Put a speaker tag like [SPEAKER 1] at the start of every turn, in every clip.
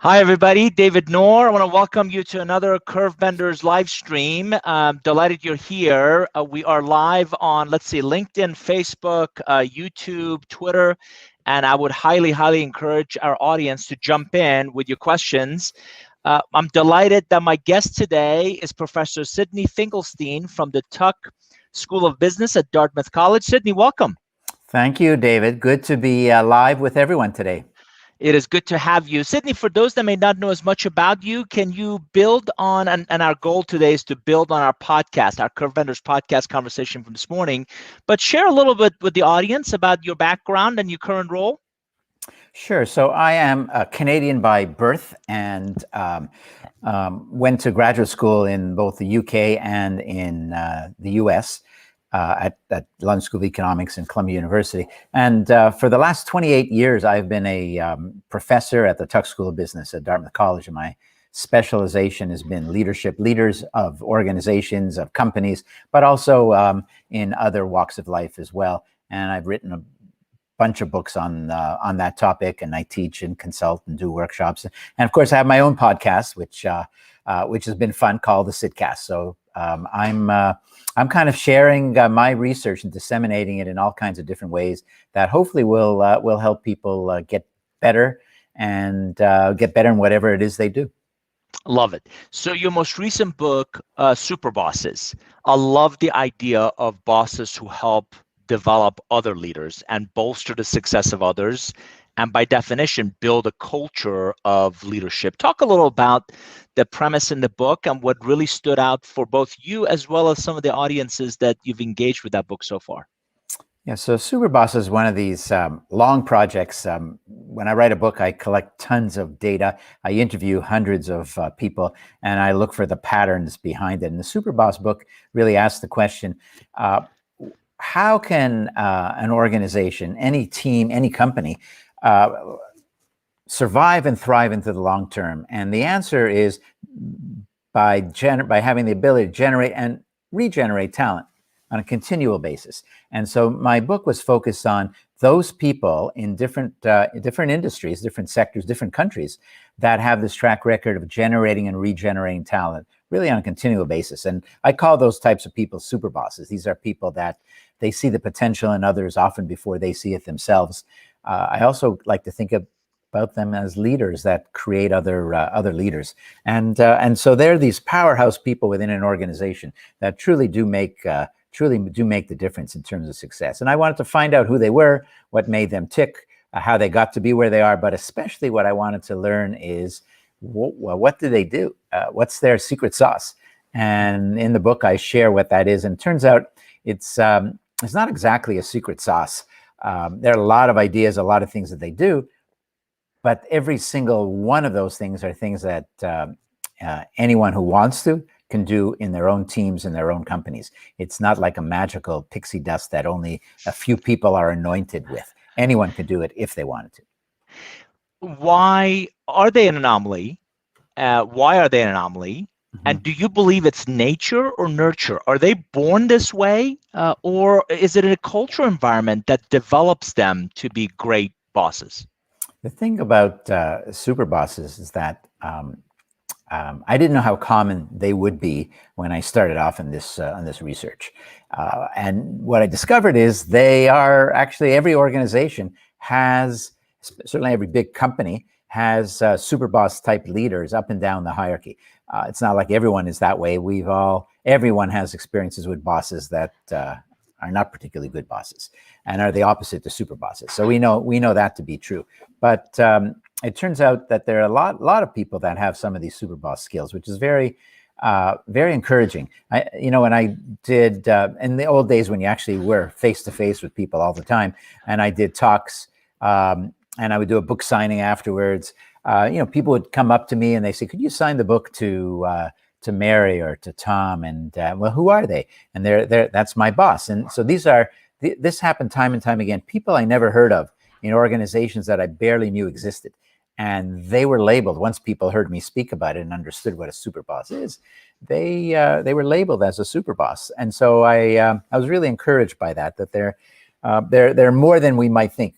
[SPEAKER 1] Hi, everybody. David Nour. I want to welcome you to another Curve Benders live stream. Delighted you're here. We are live on, let's see, LinkedIn, Facebook, YouTube, Twitter, and I would highly encourage our audience to jump in with your questions. I'm delighted that my guest today is Professor Sydney Finkelstein from the Tuck School of Business at Dartmouth College. Sydney, welcome.
[SPEAKER 2] Thank you, David. Good to be live with everyone today.
[SPEAKER 1] It is good to have you. Sydney, for those that may not know as much about you, can you build on, and our goal today is to build on our podcast, our Curve Benders podcast conversation from this morning, but share a little bit with the audience about your background and your current role?
[SPEAKER 2] Sure. So I am a Canadian by birth and went to graduate school in both the UK and in the US. At London School of Economics and Columbia University. And for the last 28 years, I've been a professor at the Tuck School of Business at Dartmouth College. And my specialization has been leaders of organizations, of companies, but also in other walks of life as well. And I've written a bunch of books on that topic, and I teach and consult and do workshops. And of course, I have my own podcast, which has been fun, called the Sydcast. So I'm kind of sharing my research and disseminating it in all kinds of different ways that hopefully will help people get better and get better in whatever it is they do.
[SPEAKER 1] Love it. So your most recent book, Super Bosses. I love the idea of bosses who help develop other leaders and bolster the success of others, and by definition, build a culture of leadership. Talk a little about the premise in the book and what really stood out for both you as well as some of the audiences that you've engaged with that book so far.
[SPEAKER 2] Yeah, so Super Boss is one of these long projects. When I write a book, I collect tons of data. I interview hundreds of people, and I look for the patterns behind it. And the Super Boss book really asks the question, how can an organization, any team, any company, survive and thrive into the long term? And the answer is by having the ability to generate and regenerate talent on a continual basis. And so my book was focused on those people in different industries, different sectors, different countries that have this track record of generating and regenerating talent really on a continual basis. And I call those types of people super bosses. These are people that they see the potential in others often before they see it themselves. I also like to think about them as leaders that create other leaders, and so they're these powerhouse people within an organization that truly do make the difference in terms of success. And I wanted to find out who they were, what made them tick, how they got to be where they are, but especially what I wanted to learn is what do they do? What's their secret sauce? And in the book, I share what that is. And it turns out it's not exactly a secret sauce. There are a lot of ideas, a lot of things that they do, but every single one of those things are things that anyone who wants to can do in their own teams, in their own companies. It's not like a magical pixie dust that only a few people are anointed with. Anyone can do it if they wanted to.
[SPEAKER 1] Why are they an anomaly? Why are they an anomaly? Mm-hmm. And do you believe it's nature or nurture? Are they born this way, or is it a cultural environment that develops them to be great bosses?
[SPEAKER 2] The thing about super bosses is that I didn't know how common they would be when I started off in this research. And what I discovered is they are actually, every organization has, certainly every big company has super boss type leaders up and down the hierarchy. It's not like everyone is that way. Everyone has experiences with bosses that are not particularly good bosses and are the opposite to super bosses. So we know that to be true. But it turns out that there are a lot of people that have some of these super boss skills, which is very encouraging. When I did in the old days when you actually were face to face with people all the time, and I did talks, and I would do a book signing afterwards. People would come up to me and they say, "Could you sign the book to Mary or to Tom?" And well, who are they? And that's my boss. And so this happened time and time again. People I never heard of in organizations that I barely knew existed. And they were labeled, once people heard me speak about it and understood what a super boss is, they were labeled as a super boss. And so I was really encouraged by that they're more than we might think.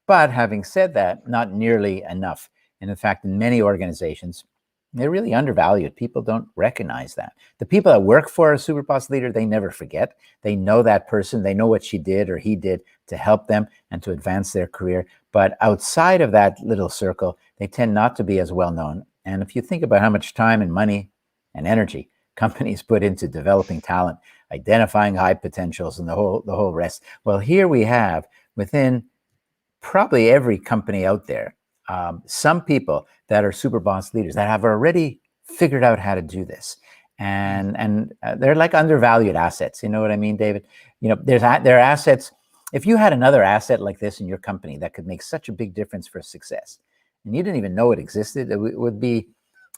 [SPEAKER 2] But having said that, not nearly enough. And in fact, in many organizations, they're really undervalued. People don't recognize that. The people that work for a super boss leader, they never forget. They know that person. They know what she did or he did to help them and to advance their career. But outside of that little circle, they tend not to be as well known. And if you think about how much time and money and energy companies put into developing talent, identifying high potentials, and the whole rest, well, here we have within probably every company out there, some people that are super boss leaders that have already figured out how to do this, and they're like undervalued assets. You know what I mean, David? You know, there are assets. If you had another asset like this in your company that could make such a big difference for success, and you didn't even know it existed, it would be,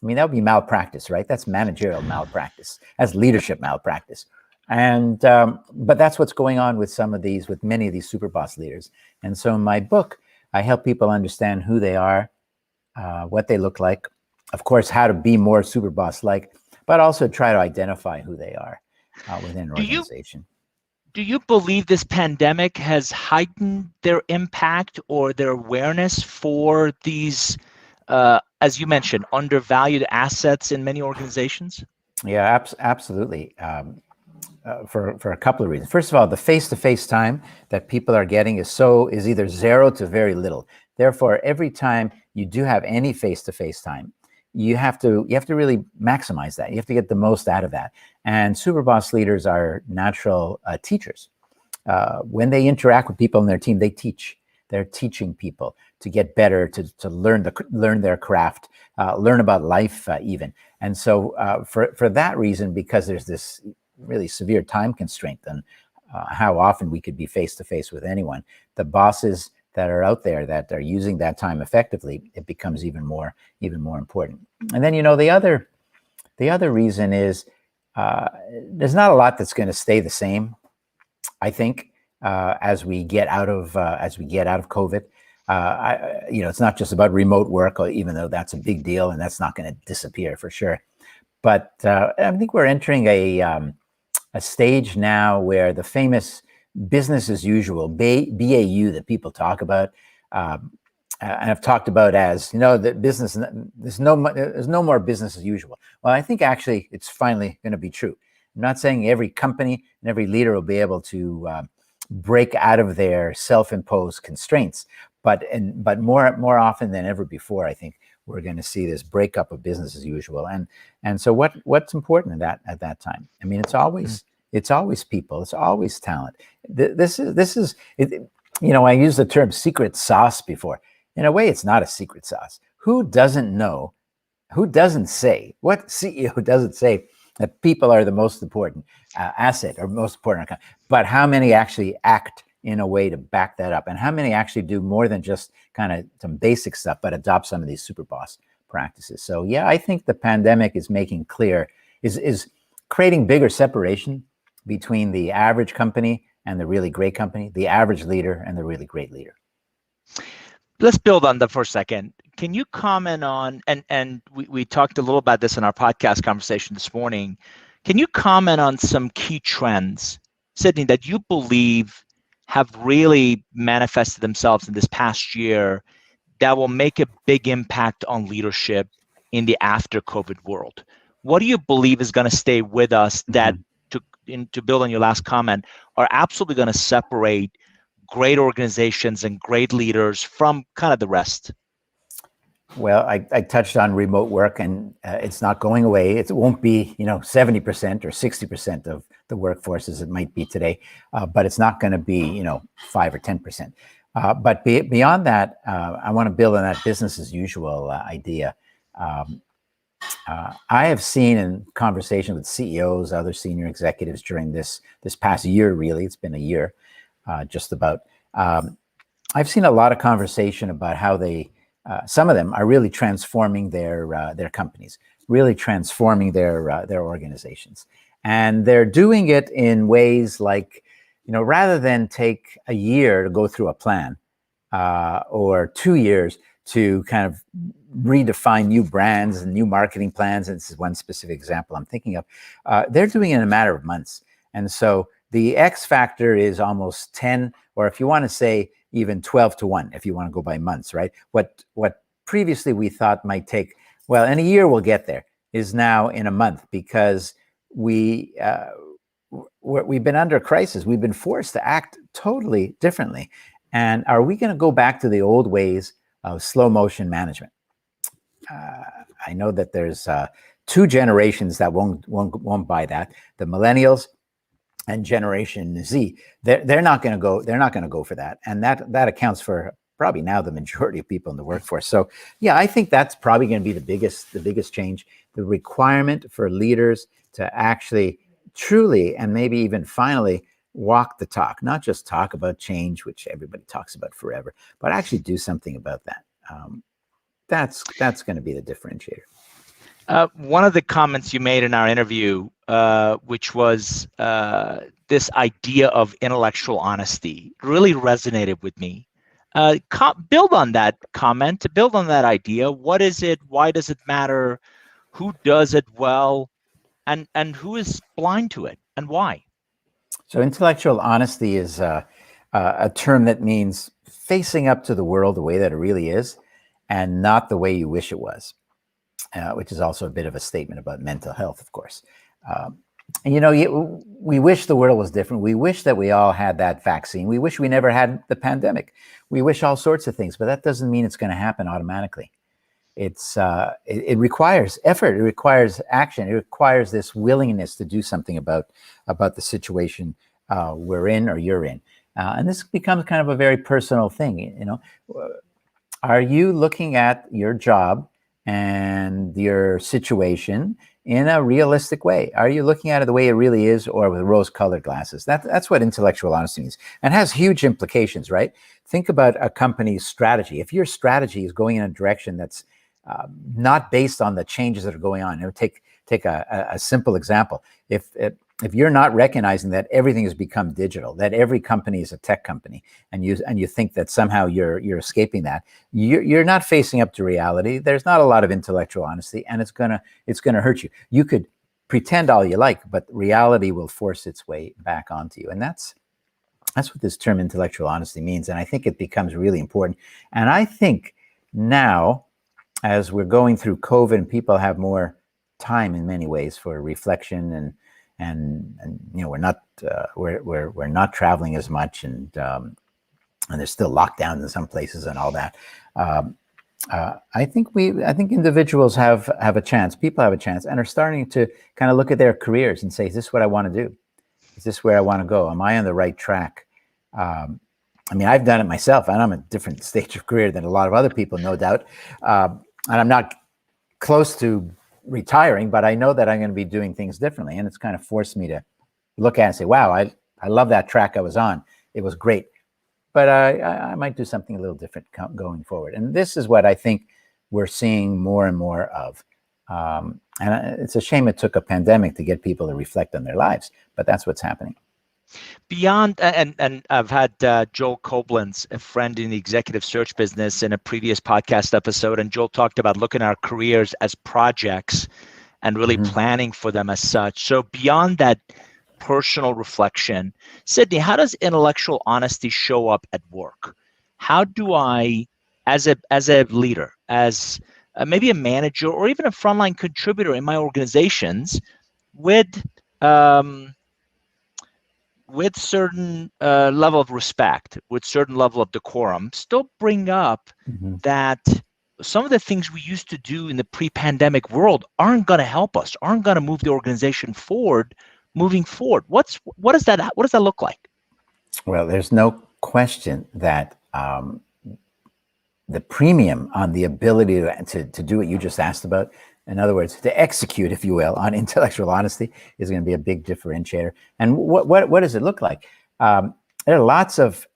[SPEAKER 2] I mean, that would be malpractice, right? That's managerial malpractice. That's leadership malpractice. And but that's what's going on with many of these super boss leaders. And so in my book, I help people understand who they are, what they look like, of course, how to be more super boss like, but also try to identify who they are within an organization.
[SPEAKER 1] Do you believe this pandemic has heightened their impact or their awareness for these, as you mentioned, undervalued assets in many organizations?
[SPEAKER 2] Yeah, absolutely. For a couple of reasons. First of all, the face-to-face time that people are getting is either zero to very little. Therefore, every time you do have any face-to-face time, you have to really maximize that. You have to get the most out of that. And super boss leaders are natural teachers. When they interact with people in their team, they teach. They're teaching people to get better, to learn their craft, learn about life even. And so for that reason, because there's this really severe time constraint on how often we could be face to face with anyone, the bosses that are out there that are using that time effectively, it becomes even more important. And then, you know, the other reason is there's not a lot that's going to stay the same, I think, as we get out of COVID. It's not just about remote work, even though that's a big deal and that's not going to disappear for sure. But I think we're entering a stage now where the famous business as usual, BAU, that people talk about, and I've talked about as, you know, the business, there's no more business as usual. Well, I think actually it's finally going to be true. I'm not saying every company and every leader will be able to break out of their self-imposed constraints, but more often than ever before, I think we're going to see this breakup of business as usual. And so what's important at that time? I mean, it's always people, it's always talent. This is it, you know, I used the term secret sauce before. In a way, it's not a secret sauce. Who doesn't know? Who doesn't say? What CEO doesn't say that people are the most important asset or most important account? But how many actually act in a way to back that up? And how many actually do more than just kind of some basic stuff, but adopt some of these super boss practices? So yeah, I think the pandemic is making clear, is creating bigger separation between the average company and the really great company, the average leader and the really great leader.
[SPEAKER 1] Let's build on that for a second. Can you comment on, and we talked a little about this in our podcast conversation this morning. Can you comment on some key trends, Sydney, that you believe have really manifested themselves in this past year that will make a big impact on leadership in the after COVID world? What do you believe is going to stay with us that, to build on your last comment, are absolutely going to separate great organizations and great leaders from kind of the rest?
[SPEAKER 2] Well, I touched on remote work, and it's not going away. It won't be, 70% or 60% of the workforce as it might be today, but it's not going to be, 5 or 10%. But beyond that, I want to build on that business as usual idea. I have seen in conversation with CEOs, other senior executives during this past year, really, it's been a year, just about. I've seen a lot of conversation about how some of them are really transforming their companies, really transforming their organizations, and they're doing it in ways like, rather than take a year to go through a plan, or 2 years to kind of redefine new brands and new marketing plans. And this is one specific example I'm thinking of. They're doing it in a matter of months. And so the X factor is almost 10, or if you want to say even 12 to 1, if you want to go by months, right? What previously we thought might take, well, in a year we'll get there, is now in a month, because we've been under crisis. We've been forced to act totally differently. And are we going to go back to the old ways of slow motion management? I know that there's two generations that won't buy that: the millennials and Generation Z. They're not going to go. They're not going to go for that, and that accounts for probably now the majority of people in the workforce. So yeah, I think that's probably going to be the biggest change: the requirement for leaders to actually, truly, and maybe even finally walk the talk, not just talk about change, which everybody talks about forever, but actually do something about that. That's going to be the differentiator.
[SPEAKER 1] One of the comments you made in our interview, which was this idea of intellectual honesty, really resonated with me. Build on that comment, build on that idea. What is it? Why does it matter? Who does it well? And who is blind to it, and why?
[SPEAKER 2] So intellectual honesty is a term that means facing up to the world the way that it really is, and not the way you wish it was, which is also a bit of a statement about mental health, of course. And we wish the world was different. We wish that we all had that vaccine. We wish we never had the pandemic. We wish all sorts of things, but that doesn't mean it's going to happen automatically. It requires effort. It requires action. It requires this willingness to do something about the situation we're in or you're in. And this becomes kind of a very personal thing. Are you looking at your job and your situation in a realistic way? Are you looking at it the way it really is, or with rose-colored glasses? That's what intellectual honesty means, and has huge implications, right? Think about a company's strategy. If your strategy is going in a direction that's not based on the changes that are going on. Take a simple example. If you're not recognizing that everything has become digital, that every company is a tech company, and you think that somehow you're escaping that, you're not facing up to reality. There's not a lot of intellectual honesty, and it's gonna hurt you. You could pretend all you like, but reality will force its way back onto you, and that's what this term intellectual honesty means. And I think it becomes really important. And I think now, as we're going through COVID, and people have more time in many ways for reflection, and we're not traveling as much, and there's still lockdowns in some places and all that. I think individuals have a chance. People have a chance, and are starting to kind of look at their careers and say, "Is this what I want to do? Is this where I want to go? Am I on the right track?" I've done it myself, and I'm at a different stage of career than a lot of other people, no doubt. And I'm not close to retiring, but I know that I'm going to be doing things differently. And it's kind of forced me to look at it and say, wow, I love that track I was on. It was great. But I might do something a little different going forward. And this is what I think we're seeing more and more of. And it's a shame it took a pandemic to get people to reflect on their lives, but that's what's happening.
[SPEAKER 1] Beyond, and I've had Joel Koblenz, a friend in the executive search business, in a previous podcast episode, and Joel talked about looking at our careers as projects and really planning for them as such. So beyond that personal reflection, Sydney, how does intellectual honesty show up at work? How do I, as a leader, as maybe a manager, or even a frontline contributor in my organizations, with certain level of respect, with certain level of decorum, still bring up that some of the things we used to do in the pre-pandemic world aren't going to help us, aren't going to move the organization forward, moving forward? What does that look like? Well,
[SPEAKER 2] there's no question that the premium on the ability to do what you just asked about, in other words, to execute, if you will, on intellectual honesty, is going to be a big differentiator. And what does it look like? There are lots of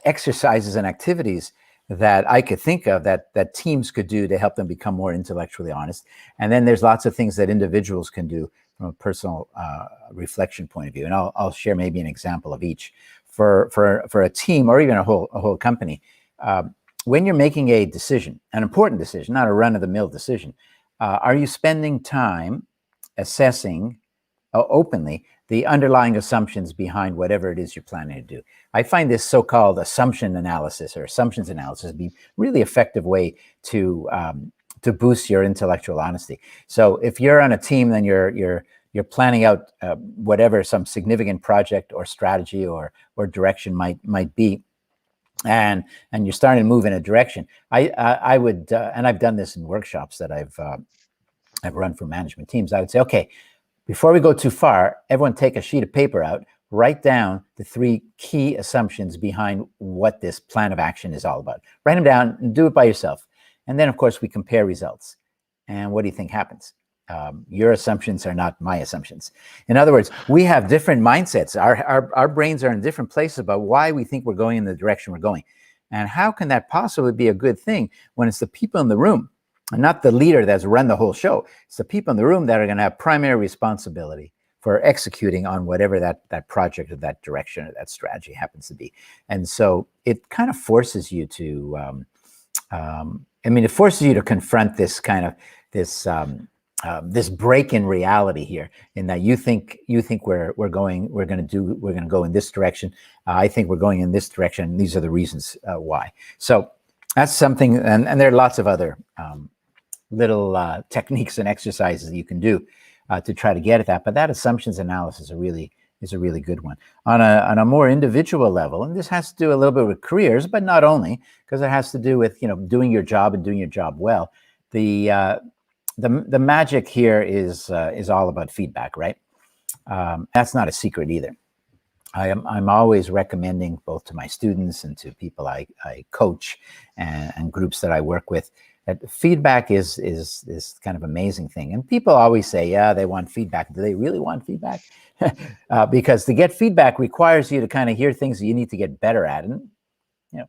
[SPEAKER 2] exercises and activities that I could think of that teams could do to help them become more intellectually honest. And then there's lots of things that individuals can do from a personal reflection point of view. And I'll share maybe an example of each. For a team, or even a whole company, when you're making a decision, an important decision, not a run-of-the-mill decision, are you spending time assessing openly the underlying assumptions behind whatever it is you're planning to do. I find this so-called assumption analysis or assumptions analysis be really effective way to boost your intellectual honesty. So if you're on a team, then you're planning out whatever some significant project or strategy or direction might be, and you're starting to move in a direction. I would, and I've done this in workshops that I've run for management teams. I would say, okay, before we go too far, everyone take a sheet of paper out, write down the 3 key assumptions behind what this plan of action is all about. Write them down and do it by yourself. And then, of course, we compare results. And what do you think happens? Your assumptions are not my assumptions. In other words, we have different mindsets. Our brains are in different places about why we think we're going in the direction we're going. And how can that possibly be a good thing when it's the people in the room and not the leader that's run the whole show? It's the people in the room that are going to have primary responsibility for executing on whatever that project or that direction or that strategy happens to be. And so it kind of forces you to, it forces you to confront this kind of this break in reality here, in that you think we're going to go in this direction. I think we're going in this direction. And these are the reasons why. So that's something, and there are lots of other little techniques and exercises that you can do to try to get at that. But that assumptions analysis is a really good one. On a more individual level, and this has to do a little bit with careers, but not only, because it has to do with doing your job and doing your job well. The magic here is all about feedback, right? That's not a secret either. I'm always recommending, both to my students and to people I coach and groups that I work with, that feedback is kind of amazing thing. And people always say, yeah, they want feedback. Do they really want feedback? Because to get feedback requires you to kind of hear things that you need to get better at. And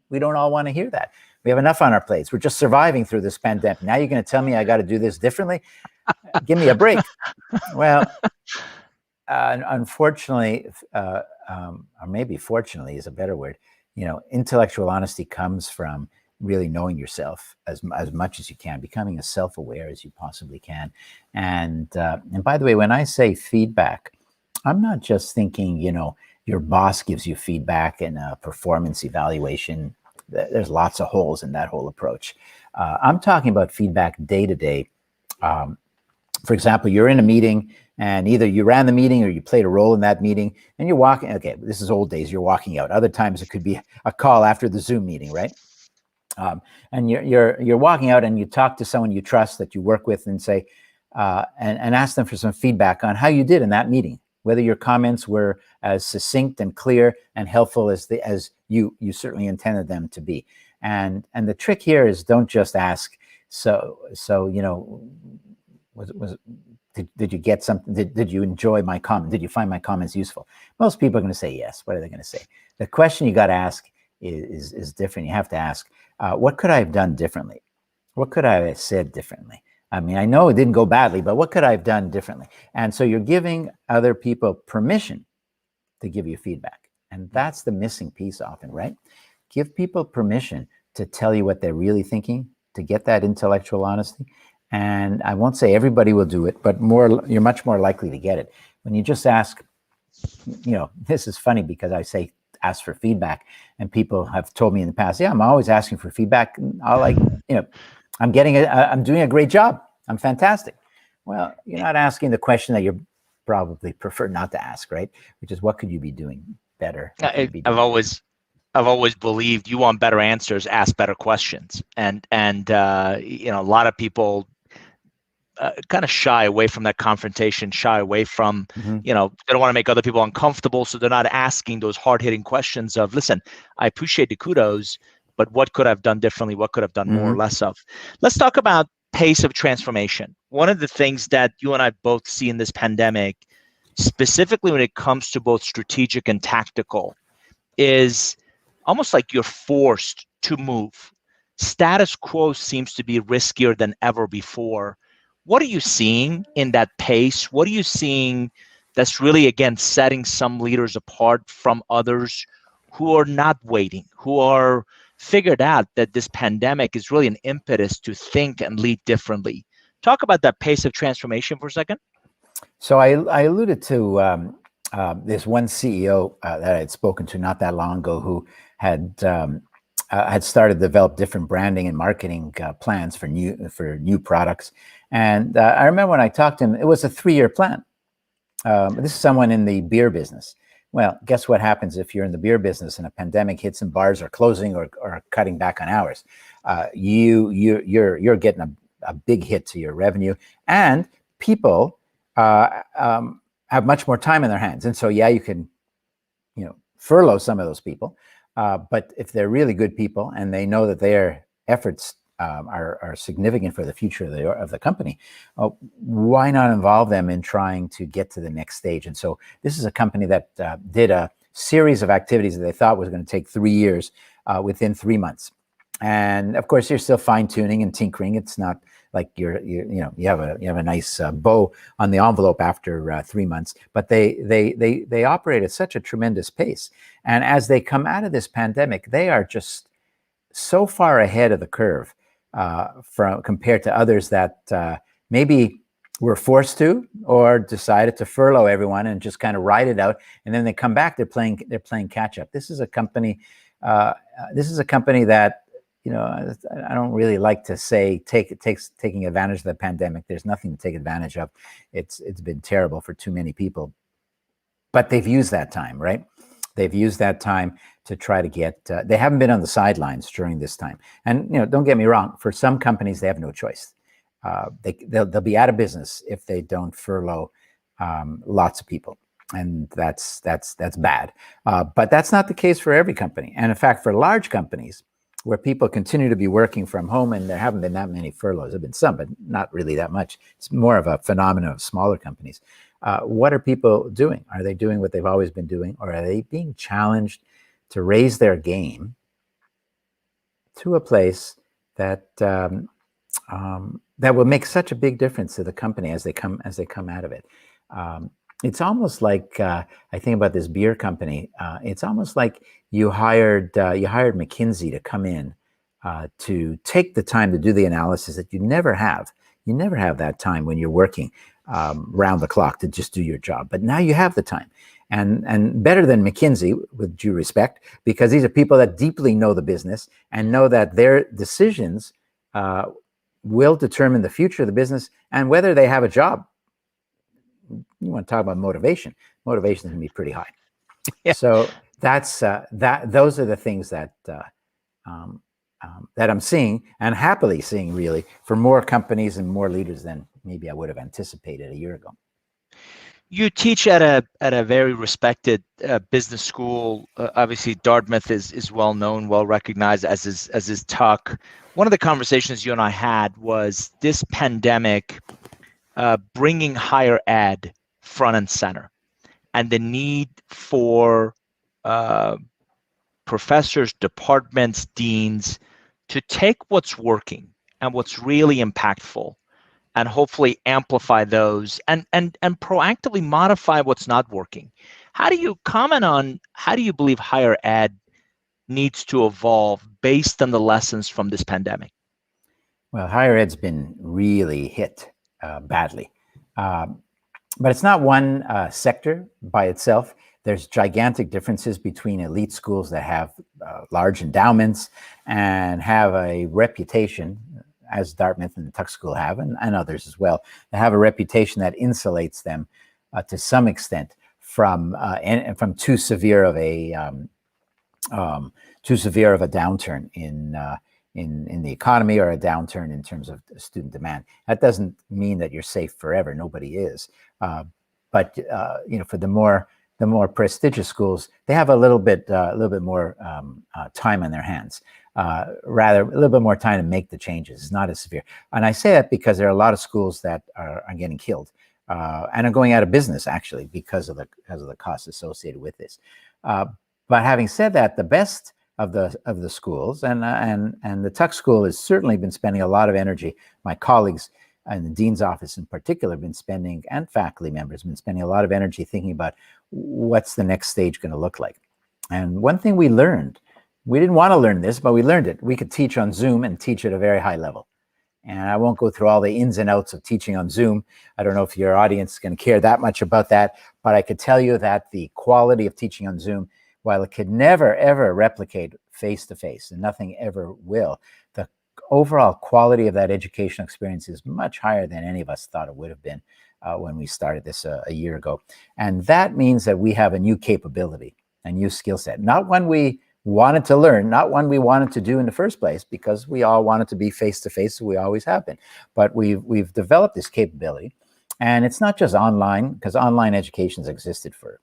[SPEAKER 2] we don't all want to hear that. We have enough on our plates. We're just surviving through this pandemic. Now you're going to tell me I got to do this differently? Give me a break. Well, unfortunately, or maybe fortunately is a better word, intellectual honesty comes from really knowing yourself as much as you can, becoming as self-aware as you possibly can. And by the way, when I say feedback, I'm not just thinking, your boss gives you feedback in a performance evaluation. There's lots of holes in that whole approach. I'm talking about feedback day to day. For example, you're in a meeting and either you ran the meeting or you played a role in that meeting and you're walking. Okay, this is old days. You're walking out. Other times it could be a call after the Zoom meeting, right? And you're walking out and you talk to someone you trust that you work with and say, and ask them for some feedback on how you did in that meeting, whether your comments were as succinct and clear and helpful as you certainly intended them to be. And the trick here is, don't just ask, did you get something? Did you enjoy my comment? Did you find my comments useful? Most people are going to say yes. What are they going to say? The question you got to ask is different. You have to ask, what could I have done differently? What could I have said differently? I mean, I know it didn't go badly, but what could I have done differently? And so you're giving other people permission to give you feedback. And that's the missing piece often, right? Give people permission to tell you what they're really thinking, to get that intellectual honesty. And I won't say everybody will do it, but you're much more likely to get it. When you just ask, this is funny because I say ask for feedback, and people have told me in the past, yeah, I'm always asking for feedback. I'm doing a great job. I'm fantastic. Well, you're not asking the question that you probably prefer not to ask, right? Which is, what could you be doing better?
[SPEAKER 1] I've always believed you want better answers, ask better questions. And a lot of people kind of shy away from that confrontation, shy away from, they don't want to make other people uncomfortable. So they're not asking those hard-hitting questions of, listen, I appreciate the kudos, but what could I have done differently? What could I have done more or less of? Let's talk about pace of transformation. One of the things that you and I both see in this pandemic, specifically when it comes to both strategic and tactical, is almost like you're forced to move. Status quo seems to be riskier than ever before. What are you seeing in that pace? What are you seeing that's really, again, setting some leaders apart from others who are not waiting, who are figured out that this pandemic is really an impetus to think and lead differently? Talk about that pace of transformation for a second.
[SPEAKER 2] So I alluded to There's one CEO that I had spoken to not that long ago who had started to develop different branding and marketing plans for new products. And I remember when I talked to him, it was a 3-year plan. This is someone in the beer business. Well, guess what happens if you're in the beer business and a pandemic hits and bars are closing or cutting back on hours? You're getting a big hit to your revenue, and people have much more time in their hands. And so, yeah, you can, furlough some of those people. But if they're really good people and they know that their efforts are significant for the future of the company, why not involve them in trying to get to the next stage? And so this is a company that did a series of activities that they thought was going to take 3 years within 3 months. And of course, you're still fine tuning and tinkering. It's not like you have a nice bow on the envelope after 3 months, but they operate at such a tremendous pace. And as they come out of this pandemic, they are just so far ahead of the curve compared to others that maybe were forced to or decided to furlough everyone and just kind of ride it out. And then they come back, they're playing catch up. This is a company. This is a company that, I don't really like to say taking advantage of the pandemic. There's nothing to take advantage of. It's been terrible for too many people. But they've used that time, right? They've used that time to try to get. They haven't been on the sidelines during this time. And don't get me wrong. For some companies, they have no choice. They'll be out of business if they don't furlough lots of people, and that's bad. But that's not the case for every company. And in fact, for large companies, where people continue to be working from home, and there haven't been that many furloughs. There have been some, but not really that much. It's more of a phenomenon of smaller companies. What are people doing? Are they doing what they've always been doing, or are they being challenged to raise their game to a place that that will make such a big difference to the company as they come out of it? It's almost like I think about this beer company. It's almost like you hired McKinsey to come in to take the time to do the analysis that you never have. You never have that time when you're working round the clock to just do your job. But now you have the time, and better than McKinsey, with due respect, because these are people that deeply know the business and know that their decisions will determine the future of the business and whether they have a job. You want to talk about motivation. Motivation can be pretty high. Yeah. So that's those are the things that that I'm seeing, and happily seeing, really, for more companies and more leaders than maybe I would have anticipated a year ago.
[SPEAKER 1] You teach at a very respected business school. Obviously, Dartmouth is well known, well recognized, as is Tuck. One of the conversations you and I had was this pandemic bringing higher ed front and center, and the need for professors, departments, deans to take what's working and what's really impactful and hopefully amplify those and proactively modify what's not working. How do you comment on how do you believe higher ed needs to evolve based on the lessons from this pandemic?
[SPEAKER 2] Well, higher ed's been really hit badly. But it's not one sector by itself. There's gigantic differences between elite schools that have large endowments and have a reputation, as Dartmouth and the Tuck School have, and others as well. They have a reputation that insulates them to some extent from too severe of a downturn in the economy, or a downturn in terms of student demand. That doesn't mean that you're safe forever. Nobody is. But for the more prestigious schools, they have a little bit more time on their hands. Rather, a little bit more time to make the changes. It's not as severe. And I say that because there are a lot of schools that are getting killed and are going out of business, actually, because of the costs associated with this. But having said that, the best of the schools, and the Tuck School has certainly been spending a lot of energy. My colleagues in the dean's office in particular have been spending, and faculty members have been spending a lot of energy thinking about what's the next stage going to look like. And one thing we learned, we didn't want to learn this, but we learned it. We could teach on Zoom and teach at a very high level. And I won't go through all the ins and outs of teaching on Zoom. I don't know if your audience is going to care that much about that, but I could tell you that the quality of teaching on Zoom, while it could never, ever replicate face-to-face, and nothing ever will, the overall quality of that educational experience is much higher than any of us thought it would have been when we started this a year ago. And that means that we have a new capability, a new skill set, not one we wanted to learn, not one we wanted to do in the first place, because we all wanted to be face-to-face, so we always have been. But we've developed this capability, and it's not just online, because online education's existed for,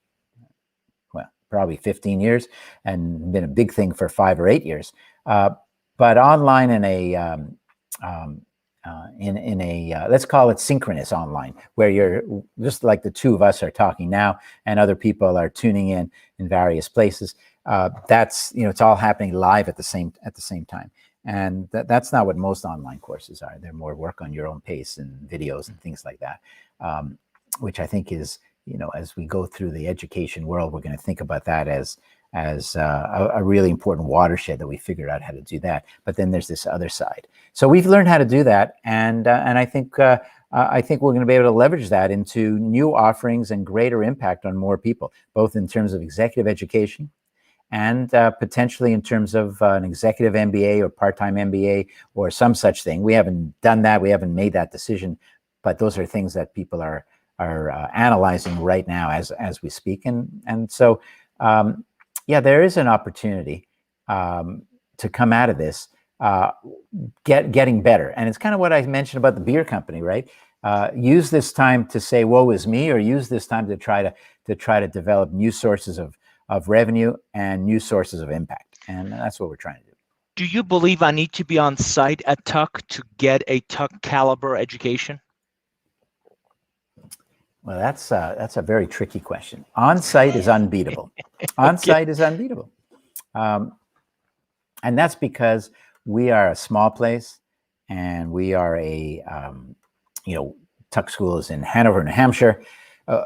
[SPEAKER 2] well, probably 15 years and been a big thing for 5 or 8 years. But online in a let's call it synchronous online, where you're just like the two of us are talking now, and other people are tuning in various places. That's, it's all happening live at the same time, and that's not what most online courses are. They're more work on your own pace and videos and things like that, which I think is, as we go through the education world, we're going to think about that as a really important watershed, that we figured out how to do that. But then there's this other side. So we've learned how to do that, and I think we're going to be able to leverage that into new offerings and greater impact on more people, both in terms of executive education and potentially in terms of an executive MBA or part-time MBA or some such thing. We haven't done that. We haven't made that decision, but those are things that people are analyzing right now as we speak. And so, yeah, there is an opportunity to come out of this getting better. And it's kind of what I mentioned about the beer company, right? Use this time to say, woe is me, or use this time to try to develop new sources of revenue and new sources of impact. And that's what we're trying to do.
[SPEAKER 1] Do you believe I need to be on site at Tuck to get a Tuck caliber education?
[SPEAKER 2] Well, that's a very tricky question. On-site is unbeatable. On-site is unbeatable. And that's because we are a small place, and we are Tuck School is in Hanover, New Hampshire,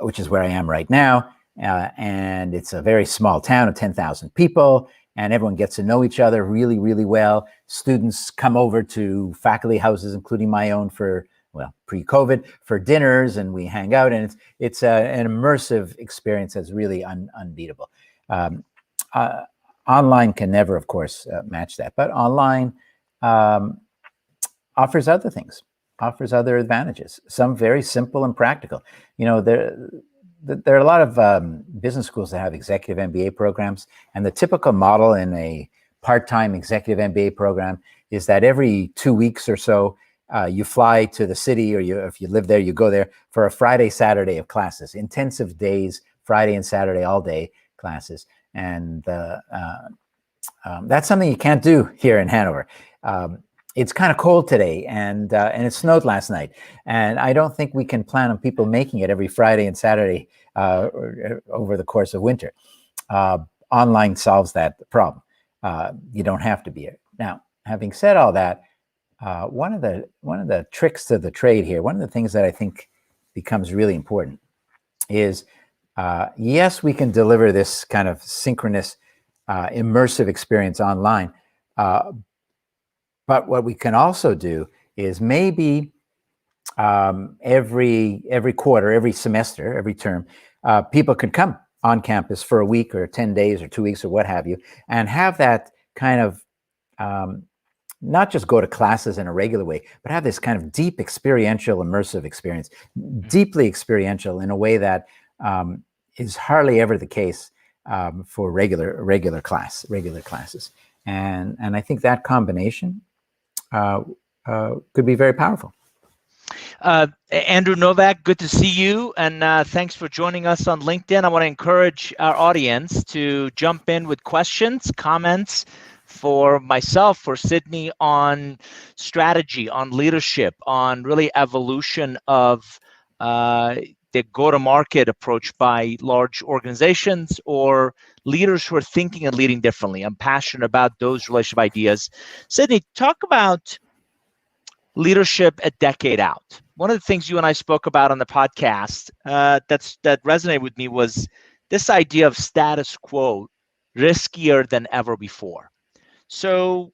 [SPEAKER 2] which is where I am right now. And it's a very small town of 10,000 people, and everyone gets to know each other really, really well. Students come over to faculty houses, including my own, pre-COVID, for dinners, and we hang out, and it's an immersive experience that's really unbeatable. Online can never, of course, match that, but online offers other things, offers other advantages, some very simple and practical. There are a lot of business schools that have executive MBA programs, and the typical model in a part-time executive MBA program is that every 2 weeks or so, you fly to the city, or if you live there, you go there for a Friday, Saturday of classes, intensive days, Friday and Saturday, all day classes. And that's something you can't do here in Hanover. It's kind of cold today, and it snowed last night, and I don't think we can plan on people making it every Friday and Saturday over the course of winter. Online solves that problem. You don't have to be here. Now, having said all that, one of the tricks to the trade here, one of the things that I think becomes really important is, yes, we can deliver this kind of synchronous, immersive experience online. But what we can also do is maybe every quarter, every semester, every term, people could come on campus for a week or 10 days or 2 weeks or what have you, and have that kind of not just go to classes in a regular way, but have this kind of deep experiential, immersive experience, deeply experiential in a way that is hardly ever the case for regular classes. And I think that combination could be very powerful.
[SPEAKER 1] Andrew Novak, good to see you, and thanks for joining us on LinkedIn. I want to encourage our audience to jump in with questions, comments for myself, for Sydney, on strategy, on leadership, on really evolution of the go-to-market approach by large organizations or leaders who are thinking and leading differently. I'm passionate about those relationship ideas. Sydney, talk about leadership a decade out. One of the things you and I spoke about on the podcast that resonated with me was this idea of status quo, riskier than ever before. So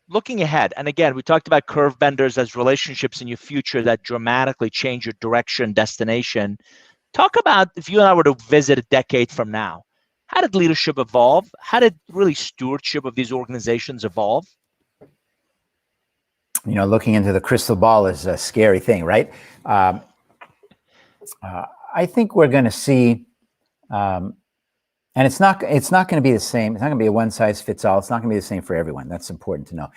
[SPEAKER 1] looking ahead, and again, we talked about curve benders as relationships in your future that dramatically change your direction, destination. Talk about if you and I were to visit a decade from now, how did leadership evolve? How did really stewardship of these organizations evolve?
[SPEAKER 2] Looking into the crystal ball is a scary thing, right? I think we're going to see, and it's not going to be the same. It's not going to be a one size fits all. It's not going to be the same for everyone. That's important to know.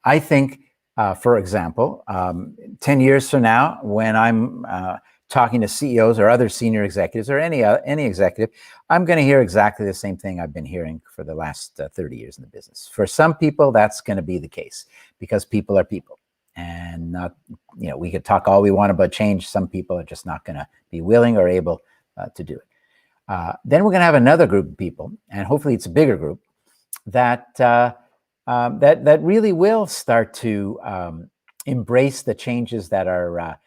[SPEAKER 2] I think, for example, 10 years from now, when I'm talking to CEOs or other senior executives or any executive, I'm going to hear exactly the same thing I've been hearing for the last 30 years in the business. For some people, that's going to be the case because people are people. And not, we could talk all we want about change. Some people are just not going to be willing or able to do it. Then we're going to have another group of people, and hopefully it's a bigger group, that that really will start to embrace the changes that are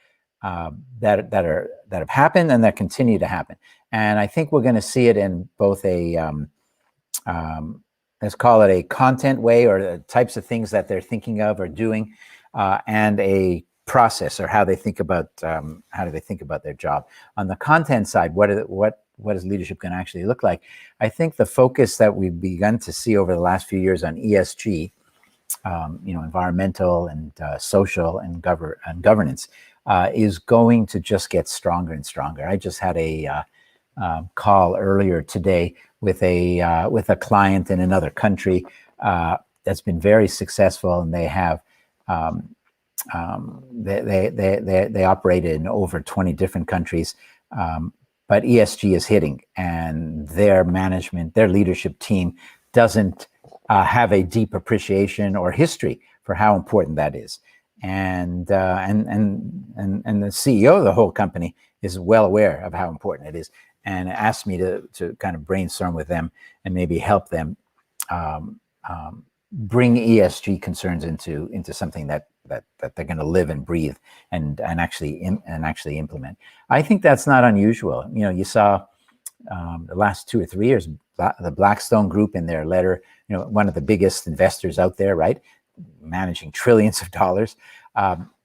[SPEAKER 2] that have happened and that continue to happen. And I think we're going to see it in both a let's call it a content way, or the types of things that they're thinking of or doing, and a process, or how they think about their job. On the content side, what is leadership going to actually look like? I think the focus that we've begun to see over the last few years on ESG, environmental and social and governance, is going to just get stronger and stronger. I just had a call earlier today with a client in another country that's been very successful, and they have they operate in over 20 different countries, but ESG is hitting, and their management, their leadership team doesn't have a deep appreciation or history for how important that is. And the CEO of the whole company is well aware of how important it is, and asked me to kind of brainstorm with them and maybe help them bring ESG concerns into something that they're going to live and breathe and actually implement. I think that's not unusual. You saw the last 2 or 3 years, the Blackstone Group in their letter, one of the biggest investors out there, right, managing trillions of dollars,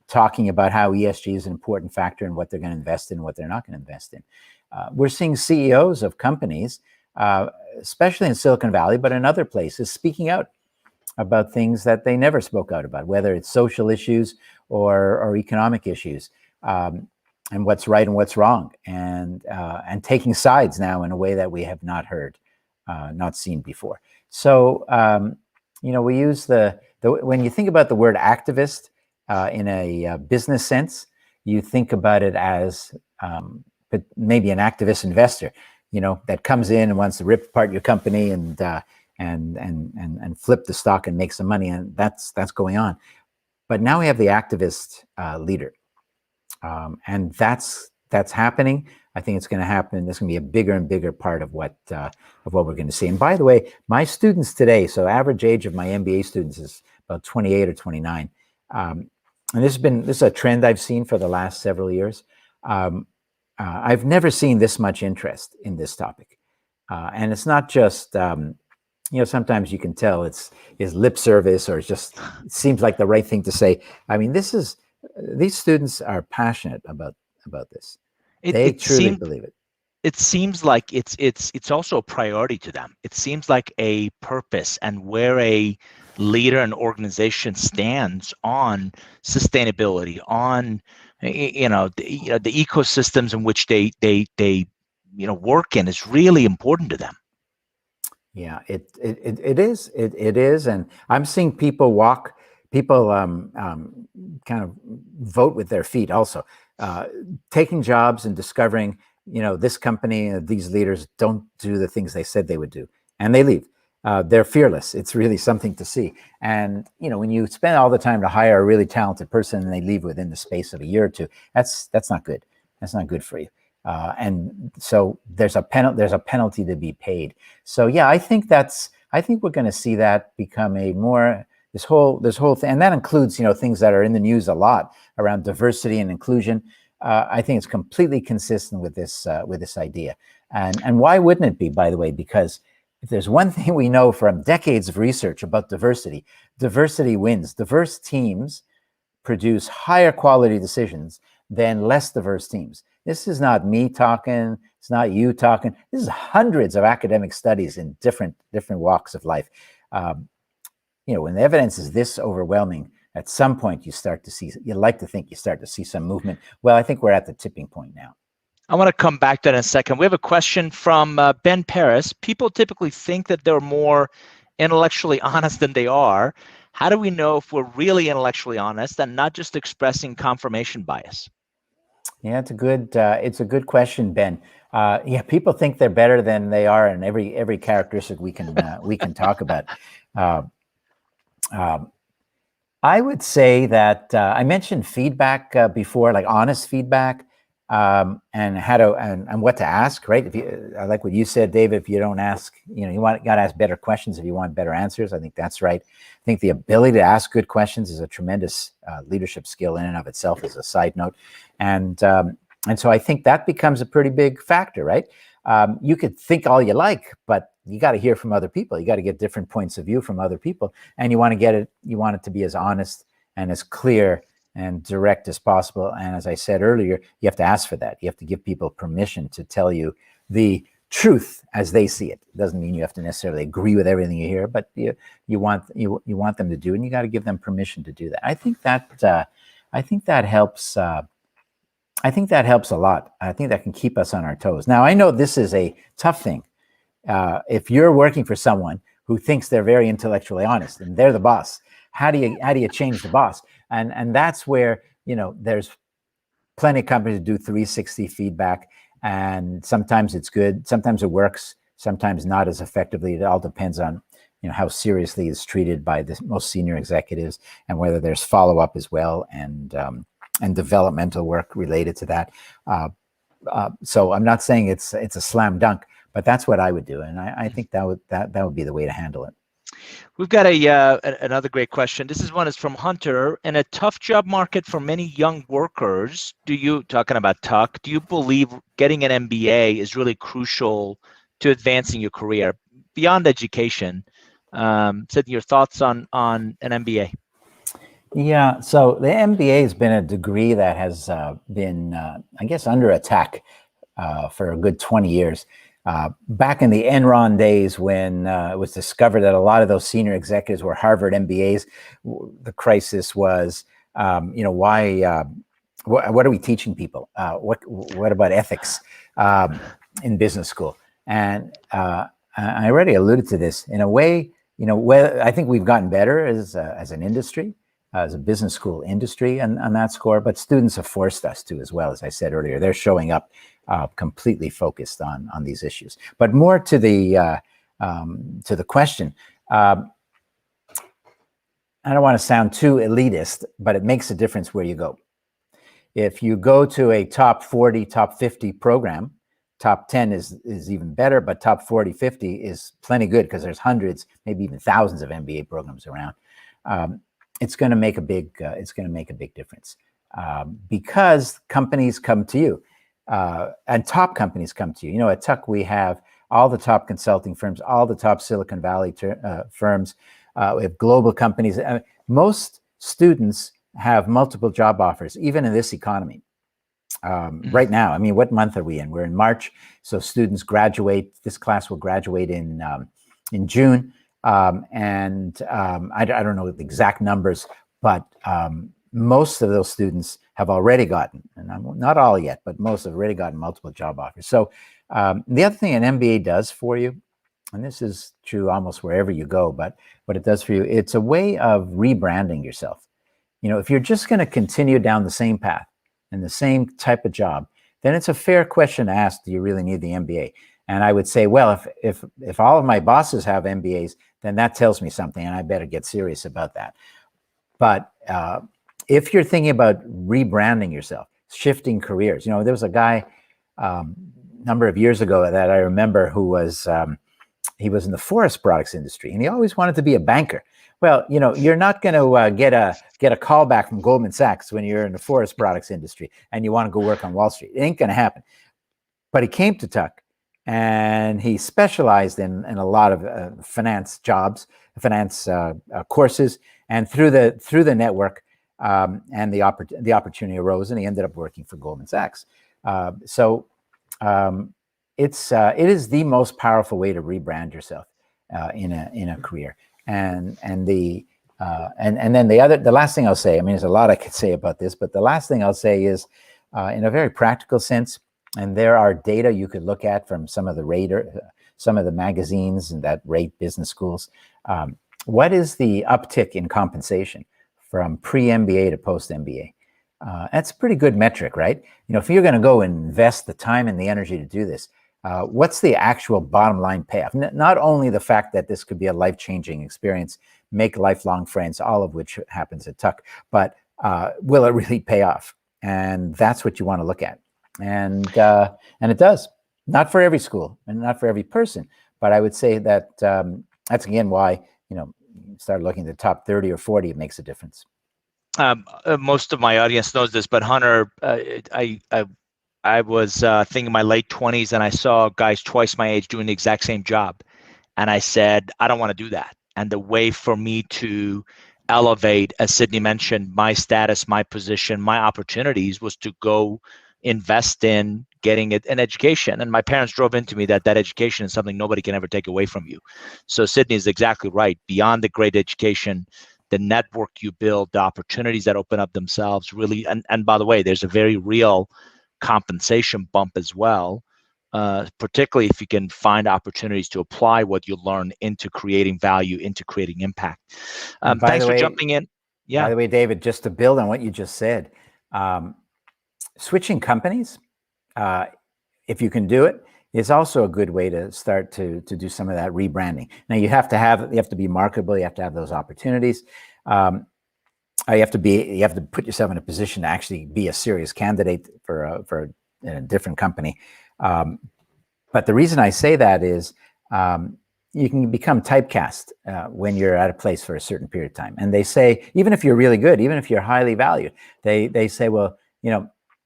[SPEAKER 2] talking about how ESG is an important factor in what they're going to invest in and what they're not going to invest in. We're seeing CEOs of companies, especially in Silicon Valley, but in other places, speaking out about things that they never spoke out about, whether it's social issues or economic issues, and what's right and what's wrong, and taking sides now in a way that we have not heard, not seen before. So we use when you think about the word activist in a business sense, you think about it as but maybe an activist investor, that comes in and wants to rip apart your company and flip the stock and make some money, and that's going on. But now we have the activist leader, and that's happening. I think it's going to happen. There's going to be a bigger and bigger part of what we're going to see. And by the way, my students today, so average age of my MBA students is about 28 or 29, and this is a trend I've seen for the last several years. I've never seen this much interest in this topic, and it's not just sometimes you can tell it's lip service, or it seems like the right thing to say. I mean, these students are passionate about this. They truly believe it.
[SPEAKER 1] It seems like it's also a priority to them. It seems like a purpose, and where a leader and organization stands on sustainability, on the ecosystems in which they work in, is really important to them.
[SPEAKER 2] Yeah, it is, and I'm seeing people kind of vote with their feet also, taking jobs and discovering, this company, these leaders don't do the things they said they would do, and they leave. They're fearless. It's really something to see. And, when you spend all the time to hire a really talented person and they leave within the space of a year or two, that's not good. That's not good for you. And so there's a penalty to be paid. So yeah, I think we're going to see that become a more, this whole thing, and that includes, things that are in the news a lot around diversity and inclusion. I think it's completely consistent with this idea. And why wouldn't it be, by the way? Because if there's one thing we know from decades of research about diversity, diversity wins. Diverse teams produce higher quality decisions than less diverse teams. This is not me talking. It's not you talking. This is hundreds of academic studies in different walks of life. When the evidence is this overwhelming, at some point you start to see, you like to think you start to see some movement. Well, I think we're at the tipping point now.
[SPEAKER 1] I want to come back to that in a second. We have a question from Ben Paris. People typically think that they're more intellectually honest than they are. How do we know if we're really intellectually honest and not just expressing confirmation bias?
[SPEAKER 2] Yeah, it's a good question, Ben. People think they're better than they are in every characteristic we can talk about. I would say that I mentioned feedback before, like honest feedback, and how to and what to ask. Right? I like what you said, Dave. If you don't ask, you got to ask better questions if you want better answers. I think that's right. I think the ability to ask good questions is a tremendous leadership skill in and of itself. As a side note, and so I think that becomes a pretty big factor, right? You could think all you like, but you got to hear from other people. You got to get different points of view from other people, and you want it to be as honest and as clear and direct as possible. And as I said earlier, you have to ask for that. You have to give people permission to tell you the truth as they see it. It doesn't mean you have to necessarily agree with everything you hear, but you want them to do it, and you got to give them permission to do that. I think that helps. I think that helps a lot. I think that can keep us on our toes. Now, I know this is a tough thing. If you're working for someone who thinks they're very intellectually honest and they're the boss, how do you change the boss? And that's where, there's plenty of companies that do 360 feedback, and sometimes it's good, sometimes it works, sometimes not as effectively. It all depends on, how seriously it's treated by the most senior executives, and whether there's follow-up as well, and developmental work related to that. So I'm not saying it's a slam dunk, but that's what I would do, and I think that would be the way to handle it.
[SPEAKER 1] We've got another great question. This is from Hunter. In a tough job market for many young workers, talking about Tuck, do you believe getting an MBA is really crucial to advancing your career beyond education? Sid, your thoughts on an MBA?
[SPEAKER 2] Yeah, so the MBA has been a degree that has been, I guess, under attack for a good 20 years. Back in the Enron days, when it was discovered that a lot of those senior executives were Harvard MBAs, the crisis was, why? What are we teaching people? What about ethics in business school? And I already alluded to this. In a way, I think we've gotten better as an industry, as a business school industry, on that score. But students have forced us to as well. As I said earlier, they're showing up completely focused on these issues. But more to the question, I don't want to sound too elitist, but it makes a difference where you go. If you go to a top 40, top 50 program, top 10 is even better, but top 40, 50 is plenty good, because there's hundreds, maybe even thousands of MBA programs around. It's going to make a big difference, because companies come to you. And top companies come to you. At Tuck, we have all the top consulting firms, all the top Silicon Valley firms. We have global companies. Most students have multiple job offers, even in this economy. Right now, what month are we in? We're in March. So students graduate. This class will graduate in June. And I don't know the exact numbers, but most of those students have already gotten, and not all yet, but most have already gotten multiple job offers. So the other thing an MBA does for you, and this is true almost wherever you go, but what it does for you, it's a way of rebranding yourself. If you're just going to continue down the same path and the same type of job, then it's a fair question to ask, do you really need the MBA? And I would say, well, if all of my bosses have MBAs, then that tells me something, and I better get serious about that. But if you're thinking about rebranding yourself, shifting careers, there was a guy a number of years ago that I remember who was, he was in the forest products industry, and he always wanted to be a banker. Well, you're not going to get a call back from Goldman Sachs when you're in the forest products industry and you want to go work on Wall Street. It ain't going to happen. But he came to Tuck, and he specialized in a lot of finance jobs, finance courses, and through the network, and the opportunity arose, and he ended up working for Goldman Sachs. So it is the most powerful way to rebrand yourself in a career, and then the last thing I'll say. I mean, there's a lot I could say about this, but the last thing I'll say is, in a very practical sense, and there are data you could look at from some of the magazines and that rate business schools. What is the uptick in compensation from pre-MBA to post-MBA? That's a pretty good metric, right? If you're going to go and invest the time and the energy to do this, what's the actual bottom line payoff? Not only the fact that this could be a life-changing experience, make lifelong friends, all of which happens at Tuck, but will it really pay off? And that's what you want to look at. And it does. Not for every school and not for every person, but I would say that that's again why start looking at the top 30 or 40. It makes a difference.
[SPEAKER 1] Most of my audience knows this, but Hunter, I was thinking in my late 20s, and I saw guys twice my age doing the exact same job, and I said, I don't want to do that. And the way for me to elevate, as Sydney mentioned, my status, my position, my opportunities was to go invest in getting an education. And my parents drove into me that education is something nobody can ever take away from you. So Sydney is exactly right. Beyond the great education, the network you build, the opportunities that open up themselves really, and by the way, there's a very real compensation bump as well, particularly if you can find opportunities to apply what you learn into creating value, into creating impact. Thanks for jumping in. Yeah.
[SPEAKER 2] By the way, David, just to build on what you just said, switching companies, if you can do it, is also a good way to start to do some of that rebranding. Now you have to be marketable. You have to have those opportunities. You have to put yourself in a position to actually be a serious candidate for a different company. But the reason I say that is you can become typecast when you're at a place for a certain period of time. And they say, even if you're really good, even if you're highly valued, they say, well,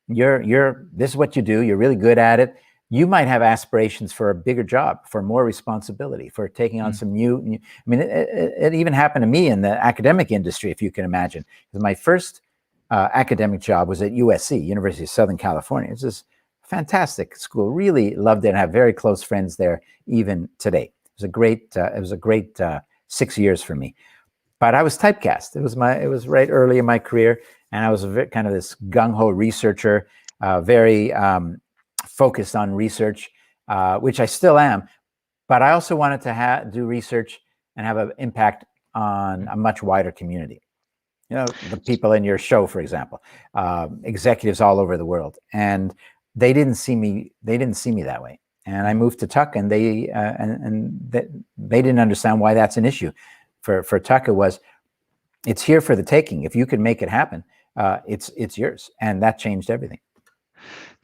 [SPEAKER 2] this is what you do. You're really good at it. You might have aspirations for a bigger job, for more responsibility, for taking on some new. I mean, it even happened to me in the academic industry, if you can imagine. Because my first academic job was at USC, University of Southern California. It's this fantastic school. Really loved it, and have very close friends there even today. It was a great 6 years for me. But I was typecast. It was right early in my career, and I was kind of this gung-ho researcher, very focused on research, which I still am. But I also wanted to do research and have an impact on a much wider community. The people in your show, for example, executives all over the world, and they didn't see me that way. And I moved to Tuck, and they didn't understand why that's an issue. For Tuck, it's here for the taking. If you can make it happen, it's yours, and that changed everything.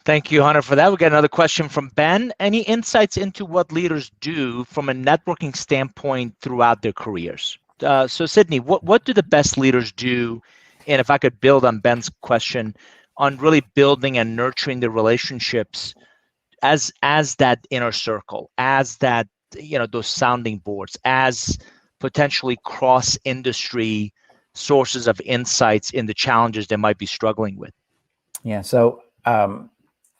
[SPEAKER 1] Thank you, Hunter, for that. We got another question from Ben. Any insights into what leaders do from a networking standpoint throughout their careers? So, Sydney, what do the best leaders do? And if I could build on Ben's question, on really building and nurturing the relationships as that inner circle, as that those sounding boards, as potentially cross-industry sources of insights in the challenges they might be struggling with.
[SPEAKER 2] Yeah. So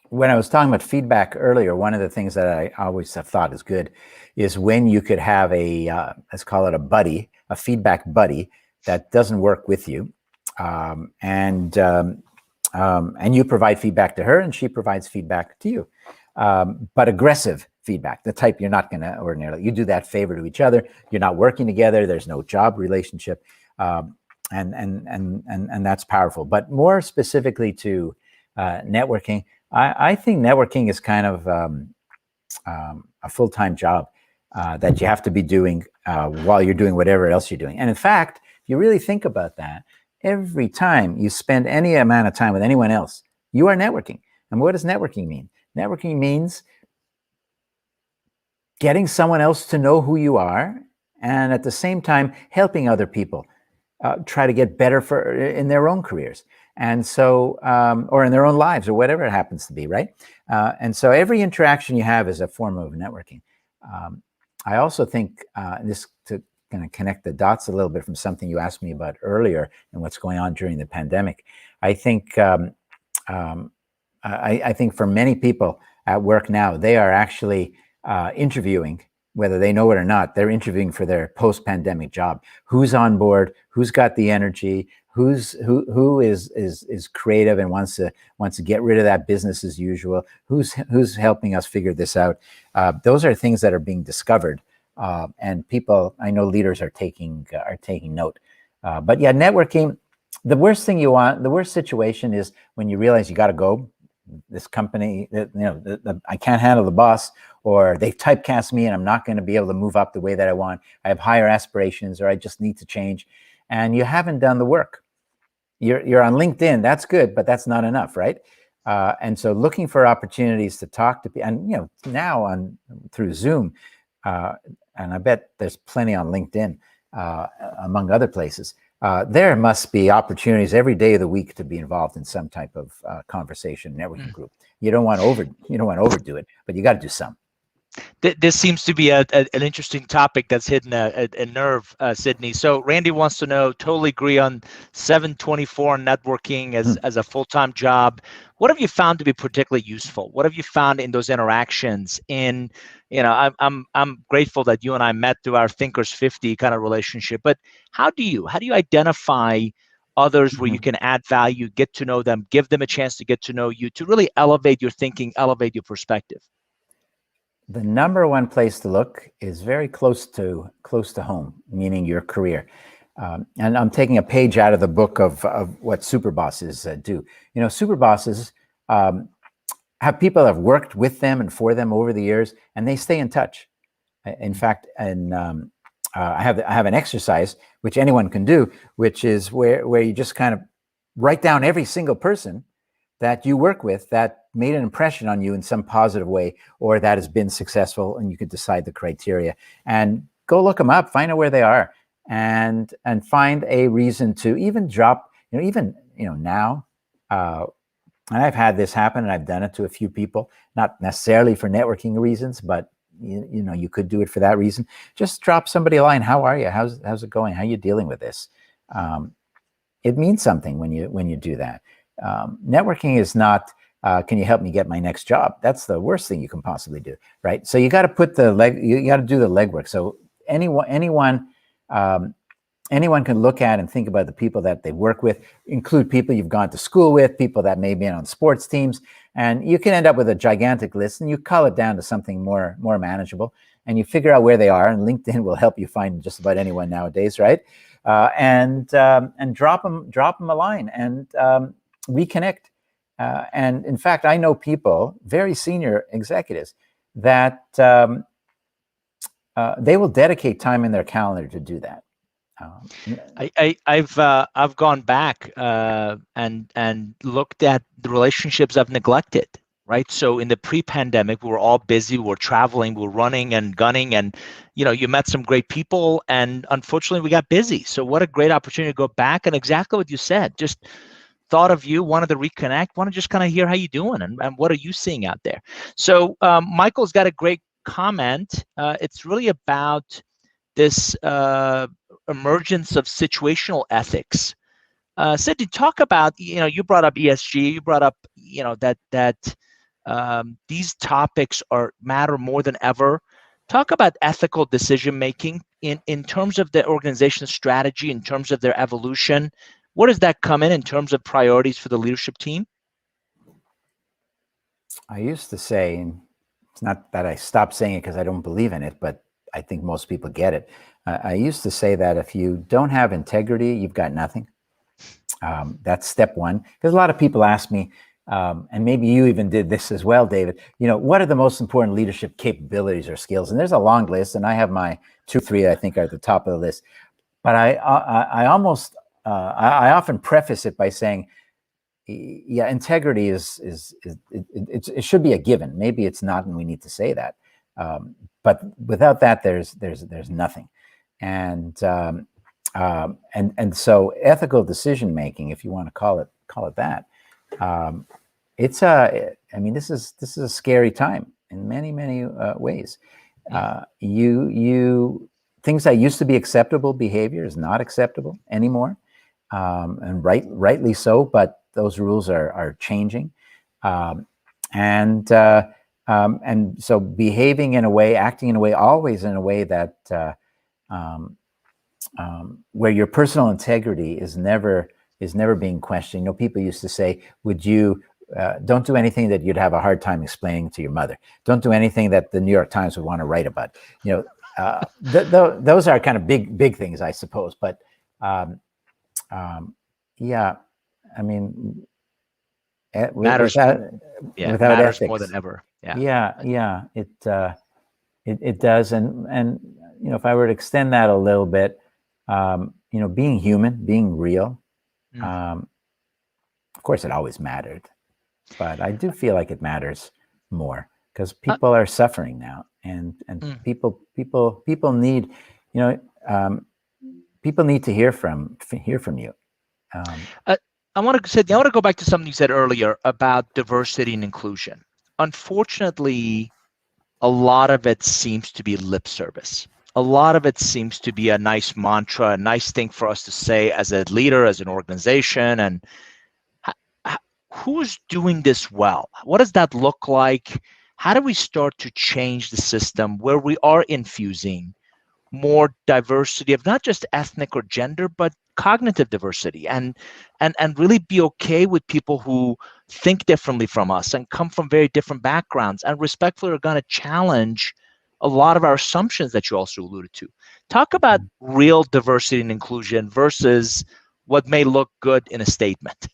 [SPEAKER 2] when I was talking about feedback earlier, one of the things that I always have thought is good is when you could have let's call it a feedback buddy that doesn't work with you, and you provide feedback to her, and she provides feedback to you, but aggressive feedback, the type you're not going to ordinarily. You do that favor to each other. You're not working together. There's no job relationship, and that's powerful. But more specifically to networking, I think networking is kind of a full-time job that you have to be doing while you're doing whatever else you're doing. And in fact, if you really think about that, every time you spend any amount of time with anyone else, you are networking. And what does networking mean? Networking means getting someone else to know who you are, and at the same time, helping other people try to get better in their own careers. And so, or in their own lives, or whatever it happens to be, right? And so every interaction you have is a form of networking. I also think, this to kind of connect the dots a little bit from something you asked me about earlier and what's going on during the pandemic. I think, I think for many people at work now, they are actually interviewing, whether they know it or not. They're interviewing for their post-pandemic job. Who's on board? Who's got the energy? Who is creative and wants to get rid of that business as usual? Who's helping us figure this out? Those are things that are being discovered, and people, I know, leaders are taking note. But yeah, networking. The worst thing you want, the worst situation is when you realize you got to go. This company, I can't handle the boss, or they've typecast me and I'm not going to be able to move up the way that I want. I have higher aspirations, or I just need to change. And you haven't done the work. You're on LinkedIn. That's good, but that's not enough, right? And so looking for opportunities to talk to people, and now through Zoom, and I bet there's plenty on LinkedIn, among other places. There must be opportunities every day of the week to be involved in some type of conversation networking group. You don't want to overdo it, but you got to do some.
[SPEAKER 1] This seems to be an interesting topic that's hitting a nerve, Sydney. So Randy wants to know, totally agree on 724 networking as a full-time job. What have you found to be particularly useful? What have you found in those interactions? I'm grateful that you and I met through our Thinkers 50 kind of relationship, but how do you identify others where you can add value, get to know them, give them a chance to get to know you, to really elevate your thinking, elevate your perspective?
[SPEAKER 2] The number one place to look is very close to home, meaning your career. And I'm taking a page out of the book of what super bosses do. Super bosses have people that have worked with them and for them over the years, and they stay in touch. In fact, I have an exercise which anyone can do, which is where you just kind of write down every single person that you work with that made an impression on you in some positive way, or that has been successful, and you could decide the criteria and go look them up, find out where they are, and find a reason to even drop, now, and I've had this happen, and I've done it to a few people, not necessarily for networking reasons, but you could do it for that reason. Just drop somebody a line. How are you? How's it going? How are you dealing with this? It means something when you do that. Networking is not, can you help me get my next job? That's the worst thing you can possibly do, right? So you got to put you got to do the legwork. So anyone can look at and think about the people that they work with, include people you've gone to school with, people that may be on sports teams, and you can end up with a gigantic list, and you cull it down to something more manageable, and you figure out where they are, and LinkedIn will help you find just about anyone nowadays, right? And drop them a line, and reconnect. And in fact, I know people, very senior executives, that they will dedicate time in their calendar to do that.
[SPEAKER 1] I've gone back and looked at the relationships I've neglected. Right. So in the pre-pandemic, we were all busy. We're traveling, we're running and gunning, and you met some great people, and unfortunately, we got busy. So what a great opportunity to go back, and exactly what you said. Just thought of you, wanted to reconnect, want to just kind of hear how you're doing, and what are you seeing out there. So Michael's got a great comment. It's really about this emergence of situational ethics. Sydney, talk about, you brought up ESG, you brought up, that these topics matter more than ever. Talk about ethical decision making in terms of the organization's strategy, in terms of their evolution. Where does that come in terms of priorities for the leadership team?
[SPEAKER 2] I used to say, and it's not that I stopped saying it because I don't believe in it, but I think most people get it. I used to say that if you don't have integrity, you've got nothing. That's step one. Because a lot of people ask me, and maybe you even did this as well, David, what are the most important leadership capabilities or skills? And there's a long list, and I have my 2 or 3 I think are at the top of the list. But I often preface it by saying, yeah, integrity it should be a given. Maybe it's not, and we need to say that. But without that, there's nothing. And And so ethical decision making, if you want to call it that, it's I mean, this is a scary time in many ways. You things that used to be acceptable behavior is not acceptable anymore, and rightly so. But those rules are changing, and so behaving in a way, acting in a way, always in a way that where your personal integrity is never being questioned. You know, people used to say, "Would you don't do anything that you'd have a hard time explaining to your mother. Don't do anything that the New York Times would want to write about." You know, those are kind of big things, I suppose. But yeah, I mean,
[SPEAKER 1] Matters.
[SPEAKER 2] without
[SPEAKER 1] Matters
[SPEAKER 2] ethics,
[SPEAKER 1] more than ever. Yeah.
[SPEAKER 2] It does. And you know, if I were to extend that a little bit, you know, being human, being real, of course, it always mattered, but I do feel like it matters more because people are suffering now, and people need, you know, people need to hear from you.
[SPEAKER 1] I want to go back to something you said earlier about diversity and inclusion. Unfortunately, a lot of it seems to be lip service. A lot of it seems to be a nice mantra, a nice thing for us to say as a leader, as an organization. And who's doing this well? What does that look like? How do we start to change the system where we are infusing more diversity of not just ethnic or gender, but cognitive diversity, and really be okay with people who think differently from us and come from very different backgrounds and respectfully are going to challenge a lot of our assumptions that you also alluded to. Talk about real diversity and inclusion versus what may look good in a statement.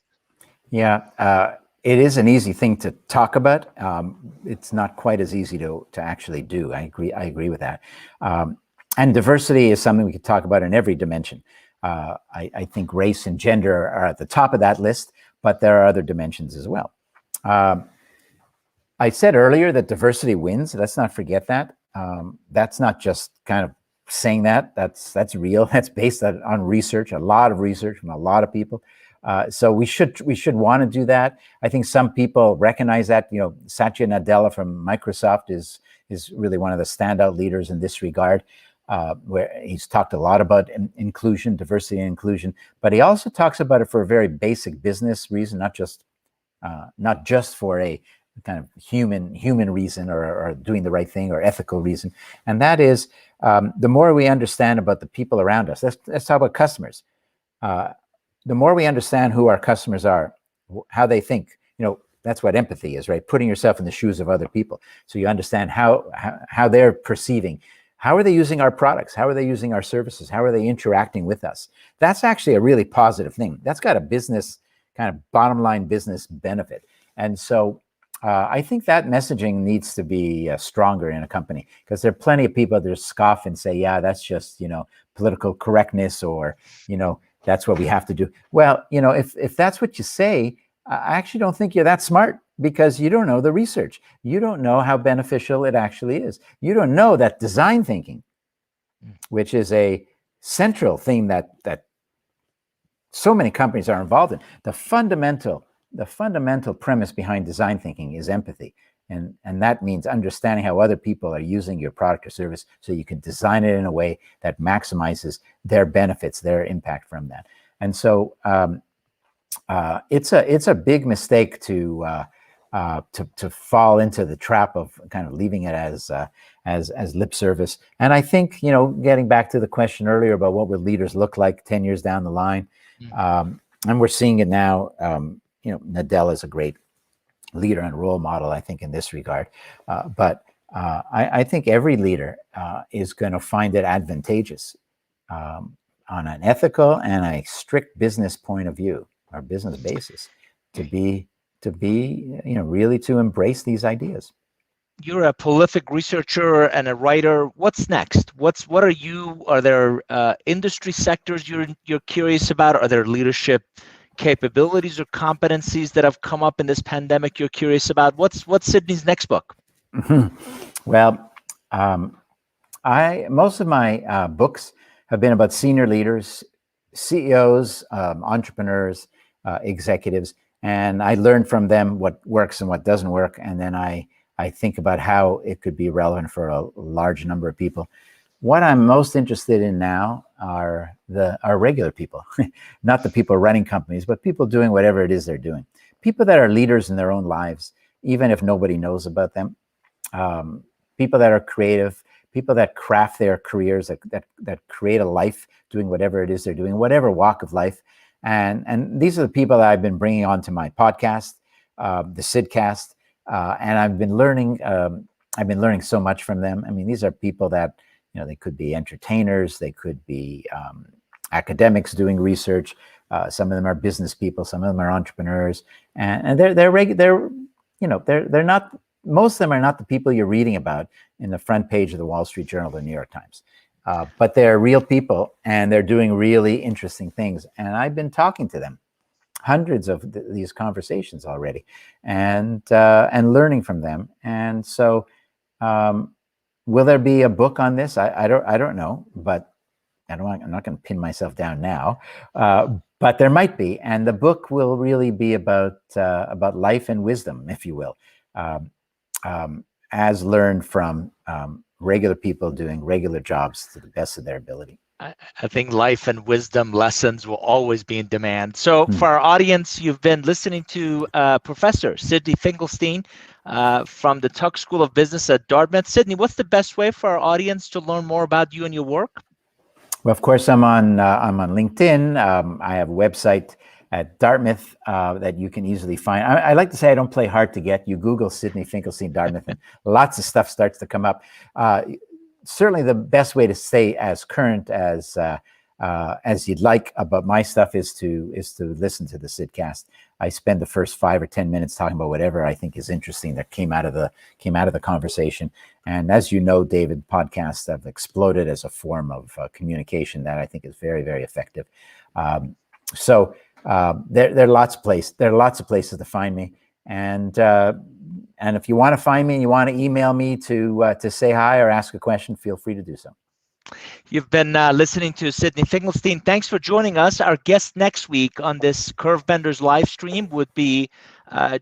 [SPEAKER 2] Yeah, it is an easy thing to talk about. It's not quite as easy to actually do. I agree with that. And diversity is something we could talk about in every dimension. I think race and gender are at the top of that list, but there are other dimensions as well. I said earlier that diversity wins. Let's not forget that. That's not just kind of saying that. That's real. That's based on research, a lot of research from a lot of people. So we should want to do that. I think some people recognize that. You know, Satya Nadella from Microsoft is really one of the standout leaders in this regard, where he's talked a lot about inclusion, diversity and inclusion, but he also talks about it for a very basic business reason, not just for a kind of human reason or doing the right thing or ethical reason. And that is, the more we understand about the people around us, let's talk about customers. The more we understand who our customers are, how they think, you know, that's what empathy is, right? Putting yourself in the shoes of other people. So you understand how they're perceiving. How are they using our products? How are they using our services? How are they interacting with us? That's actually a really positive thing. That's got a business kind of bottom line business benefit. And so I think that messaging needs to be stronger in a company, because there are plenty of people that scoff and say, yeah, that's just, you know, political correctness, or, you know, that's what we have to do. Well, you know, if that's what you say, I actually don't think you're that smart, because you don't know the research. You don't know how beneficial it actually is. You don't know that design thinking, which is a central theme that so many companies are involved in. The fundamental premise behind design thinking is empathy. And that means understanding how other people are using your product or service, so you can design it in a way that maximizes their benefits, their impact from that. And so it's a big mistake to fall into the trap of kind of leaving it as lip service. And I think, you know, getting back to the question earlier about what would leaders look like 10 years down the line, and we're seeing it now. You know, Nadella is a great leader and role model, I think, in this regard. But I think every leader is going to find it advantageous on an ethical and a strict business point of view, or business basis, to be, you know, really to embrace these ideas.
[SPEAKER 1] You're a prolific researcher and a writer. What's next? Are there industry sectors you're curious about? Are there leadership capabilities or competencies that have come up in this pandemic you're curious about? What's Sydney's next book?
[SPEAKER 2] Well, most of my books have been about senior leaders, CEOs, entrepreneurs, executives, and I learn from them what works and what doesn't work, and then I think about how it could be relevant for a large number of people. What I'm most interested in now are regular people, not the people running companies, but people doing whatever it is they're doing. People that are leaders in their own lives, even if nobody knows about them. People that are creative, people that craft their careers, that create a life doing whatever it is they're doing, whatever walk of life. And these are the people that I've been bringing onto my podcast, the Sydcast, and I've been learning so much from them. I mean, these are people that, they could be entertainers, they could be academics doing research. Some of them are business people, some of them are entrepreneurs, and they're not. Most of them are not the people you're reading about in the front page of the Wall Street Journal or the New York Times, but they're real people and they're doing really interesting things. And I've been talking to them, hundreds of these conversations already, and learning from them. And so, will there be a book on this? I don't know, but I'm not going to pin myself down now. But there might be, and the book will really be about life and wisdom, if you will. As learned from regular people doing regular jobs to the best of their ability.
[SPEAKER 1] I think life and wisdom lessons will always be in demand. So for our audience, you've been listening to Professor Sidney Finkelstein from the Tuck School of Business at Dartmouth. Sidney, what's the best way for our audience to learn more about you and your work?
[SPEAKER 2] Well, of course, I'm on LinkedIn. I have a website at Dartmouth that you can easily find. I like to say I don't play hard to get. You Google Sidney Finkelstein Dartmouth, and lots of stuff starts to come up. Certainly, the best way to stay as current as you'd like about my stuff is to listen to the Sydcast. I spend the first 5 or 10 minutes talking about whatever I think is interesting that came out of the conversation. And as you know, David, podcasts have exploded as a form of communication that I think is very, very effective. So there are lots of places to find me, and if you want to find me and you want to email me to say hi or ask a question, feel free to do so.
[SPEAKER 1] You've been listening to Sidney Finkelstein. Thanks for joining us. Our guest next week on this Curvebenders live stream would be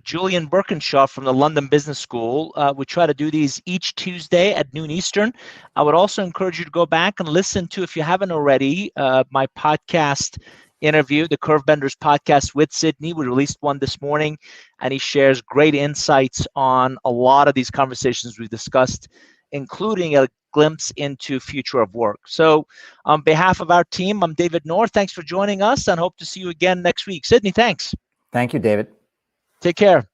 [SPEAKER 1] Julian Birkinshaw from the London Business School. We try to do these each Tuesday at noon Eastern. I would also encourage you to go back and listen to, if you haven't already, my podcast interview, the Curvebenders podcast with Sidney. We released one this morning, and he shares great insights on a lot of these conversations we discussed, including a glimpse into future of work. So on behalf of our team, I'm David Nour. Thanks for joining us, and hope to see you again next week. Sidney, thanks.
[SPEAKER 2] Thank you, David.
[SPEAKER 1] Take care.